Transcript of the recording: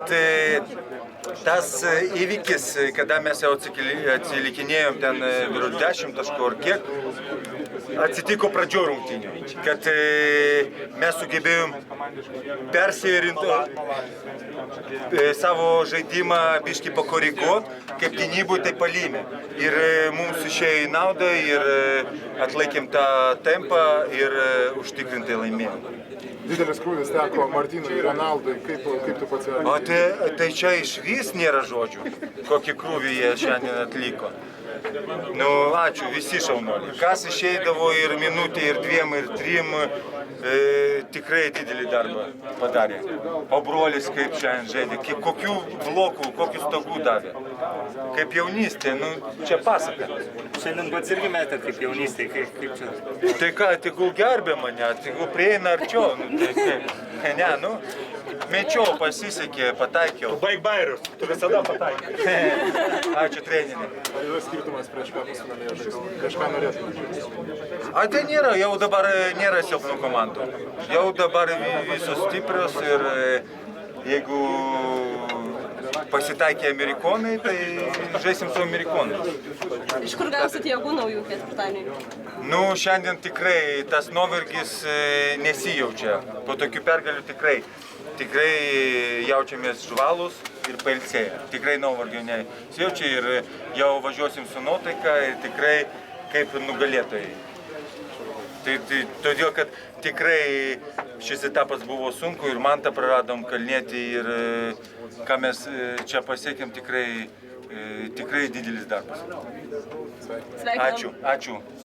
Tas įvykis, kada mes jau atsilikinėjom ten virš 10 taškų ar kiek, atsitiko pradžio rungtynių, kad mes sugebėjom persiorientuoti savo žaidimą biškį pakoreguot, kaip gynybui tai palymė. Ir mums išėjo į naudą ir atlaikėm tą tempą ir užtikrintai laimėjom. Didelis krūvis teko Martynui, Ronaldui, kaip tu pats vertini? O tai čia išvis nėra žodžių, kokį krūvį jie šiandien atliko. Nu, ačiū, visi šaunuoliai. Kas išeidavo ir minutė, ir 2, ir 3, tikrai didelį darbą padarė. O brolis kaip šiandien žaidė, kokių blokų, kokių stogų davė. Kaip jaunystė, nu, čia pasaka. Šiandien pats irgi metėt kaip jaunystė, kaip čia? Tai ką, tegul gerbė mane, tegul prieina arčiau. Ne, nu, mečiau, pasisekė, pataikiau. Baig bairius, tu visada pataikai. Ačiū treneriui. Ar yra skirtumas prieš ką pasinomėjo žaidimą? Prieš ką norėtume žaisti? Tai nėra, jau dabar nėra silpnų komandų. Jau dabar visos stiprios ir jeigu pasitaikė amerikonai, tai žaisim su amerikonais. Iš kur gausit jėgų naujų ketvirtadienį? Nu, šiandien tikrai tas nuovargis nesijaučia. Po tokių pergalių tikrai jaučiamės žvalūs ir pailsėję. Tikrai nuovargio nesijaučia ir jau važiuosim su nuotaika ir tikrai kaip nugalėtojai. Todėl, kad tikrai šis etapas buvo sunku ir man tą praradom Kalnietį ir ką mes čia pasiekėm, tikrai didelis darbas. Sveikinam. Ačiū.